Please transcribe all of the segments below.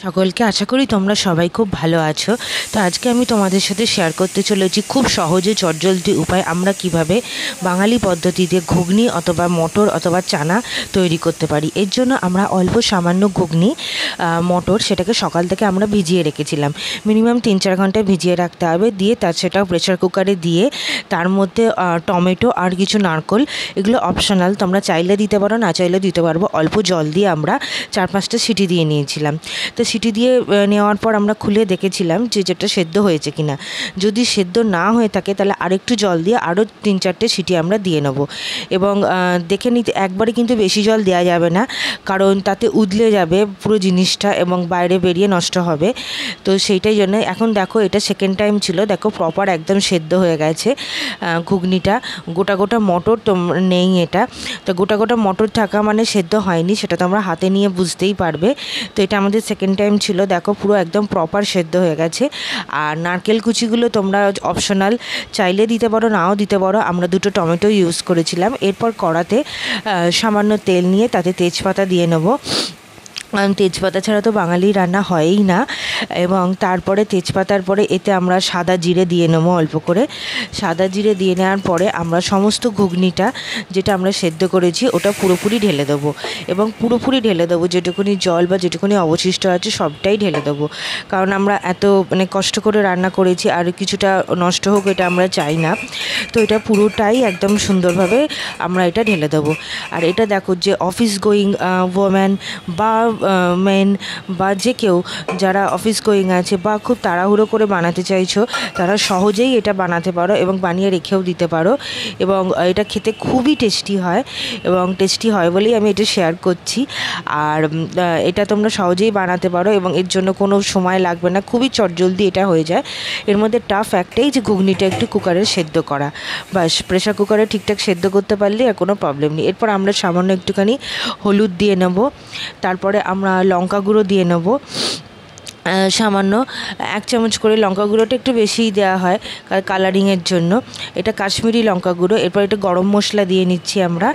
সকলকে আশা করি তোমরা সবাই খুব ভালো আছো। তো আজকে আমি তোমাদের সাথে শেয়ার করতে চলেছি খুব সহজে চটজলদি উপায় আমরা কিভাবে বাঙালি পদ্ধতিতে ঘুগনি অথবা মটর অথবা চানা তৈরি করতে পারি। এর জন্য আমরা অল্প সামান্য ঘুগনি মটর সেটাকে সকাল থেকে আমরা ভিজিয়ে রেখেছিলাম, মিনিমাম 3-4 ঘন্টা ভিজিয়ে রাখতে হবে। দিয়ে সেটা প্রেসার কুকারে দিয়ে তার মধ্যে টমেটো আর কিছু নারকেল, এগুলো অপশনাল, তোমরা চাইলে দিতে পারো, না চাইলে দিতে পারবো। অল্প জল দিয়ে আমরা 4-5টা সিটি দিয়ে নিয়েছিলাম। তো সিটি দিয়ে নেওয়ার পর আমরা খুলে দেখেছিলাম যে যেটা সেদ্ধ হয়েছে কিনা। যদি সেদ্ধ না হয়ে থাকে তাহলে আরেকটু জল দিয়ে আরও 3-4টে সিটি আমরা দিয়ে নেব। এবং দেখে নিতে একবারে কিন্তু বেশি জল দেওয়া যাবে না, কারণ তাতে উদলে যাবে পুরো জিনিসটা এবং বাইরে বেরিয়ে নষ্ট হবে। তো সেইটাই জন্য এখন দেখো এটা সেকেন্ড টাইম ছিল, দেখো প্রপার একদম সেদ্ধ হয়ে গেছে ঘুগনিটা। গোটা গোটা মটর তো নেই এটা, তো গোটা গোটা মটর থাকা মানে সেদ্ধ হয়নি, সেটা তোমরা হাতে নিয়ে বুঝতেই পারবে। তো এটা আমাদের সেকেন্ড টাইম ছিল, দেখো পুরো একদম প্রপার সেদ্ধ হয়ে গেছে। আর নারকেল কুচিগুলো তোমরা অপশনাল, চাইলে দিতে পারো, নাও দিতে পারো। আমরা 2টো টমেটো ইউজ করেছিলাম। এরপর কড়াতে সামান্য তেল নিয়ে তাতে তেজপাতা দিয়ে নেবো। তেজপাতা ছাড়া তো বাঙালি রান্না হয়ই না। এবং তারপরে তেজপাতার পরে এতে আমরা সাদা জিরে দিয়ে নেবো অল্প করে। সাদা জিরে দিয়ে নেওয়ার পরে আমরা সমস্ত ঘুগনিটা যেটা আমরা সেদ্ধ করেছি ওটা পুরোপুরি ঢেলে দেবো। এবং পুরোপুরি ঢেলে দেবো, যেটুকুনি জল বা যেটুকুনি অবশিষ্ট আছে সবটাই ঢেলে দেবো, কারণ আমরা এত কষ্ট করে রান্না করেছি, আর কিছুটা নষ্ট হোক এটা আমরা চাই না। তো এটা পুরোটাই একদম সুন্দরভাবে আমরা এটা ঢেলে দেবো। আর এটা দেখো যে অফিস গোয়িং ওম্যান বা মেন বা যে কেউ যারা অফিস গোয়িং আছে বা খুব তাড়াহুড়ো করে বানাতে চাইছো, তারা সহজেই এটা বানাতে পারো এবং বানিয়ে রেখেও দিতে পারো। এবং এটা খেতে খুবই টেস্টি হয়, এবং টেস্টি হয় বলেই আমি এটা শেয়ার করছি। আর এটা তোমরা সহজেই বানাতে পারো এবং এর জন্য কোনো সময় লাগবে না, খুবই চটজলদি এটা হয়ে যায়। এর মধ্যে টাফ একটাই যে ঘুগনিটা একটু কুকারে সেদ্ধ করা, বাস প্রেসার কুকারে ঠিকঠাক সেদ্ধ করতে পারলে আর কোনো প্রবলেম নেই। এরপর আমরা সামান্য একটুখানি হলুদ দিয়ে নেব, তারপরে আমরা লঙ্কা গুঁড়ো দিয়ে নেব সামান্য 1 চামচ করে। লঙ্কা গুঁড়োটা একটু বেশিই দেওয়া হয় কালারিংয়ের জন্য, এটা কাশ্মীরি লঙ্কা গুঁড়ো। এরপর এটা গরম মশলা দিয়ে নিচ্ছি আমরা।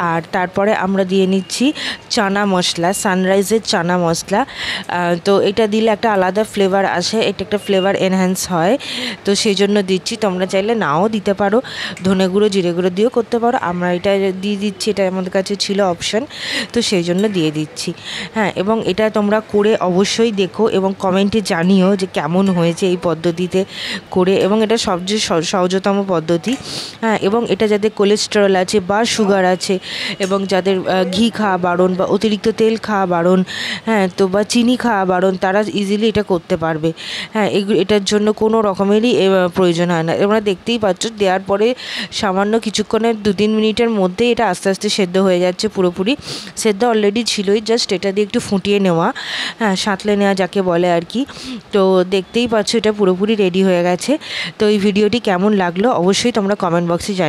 আর তারপরে আমরা দিয়ে নিচ্ছি চানা মশলা, সানরাইজের চানা মশলা। তো এটা দিলে একটা আলাদা ফ্লেভার আসে, এটা একটা ফ্লেভার এনহ্যান্স হয়, তো সেই জন্য দিচ্ছি। তোমরা চাইলে নাও দিতে পারো, ধনে গুঁড়ো জিরে গুঁড়ো দিয়েও করতে পারো। আমরা এটা দিয়ে দিচ্ছি, এটা আমাদের কাছে ছিল অপশান, তো সেই জন্য দিয়ে দিচ্ছি। হ্যাঁ, এবং এটা তোমরা করে অবশ্যই দেখো এবং কমেন্টে জানিও যে কেমন হয়েছে এই পদ্ধতিতে করে। এবং এটা সবচেয়ে সহজতম পদ্ধতি। হ্যাঁ, এবং এটা যাদের কোলেস্টেরল আছে বা সুগার আছে এবং যাদের ঘি খাওয়া বারণ বা অতিরিক্ত তেল খাওয়া বারণ, হ্যাঁ, তো বা চিনি খাওয়া বারণ, তারা ইজিলি এটা করতে পারবে। হ্যাঁ, এটার জন্য কোনো রকমেরই প্রয়োজন হয় না। তোমরা দেখতেই পাচ্ছ দেওয়ার পরে সামান্য কিছুক্ষণের 2-3 মিনিটের মধ্যে এটা আস্তে আস্তে সেদ্ধ হয়ে যাচ্ছে। পুরোপুরি সেদ্ধ অলরেডি ছিলই, জাস্ট এটা দিয়ে একটু ফুটিয়ে নেওয়া, হ্যাঁ, সাঁতলে নেওয়া যাকে বলে আর কি। তো দেখতেই পাচ্ছ এটা পুরোপুরি রেডি হয়ে গেছে। তো এই ভিডিওটি কেমন লাগলো অবশ্যই তোমরা কমেন্ট বক্সে জানিও।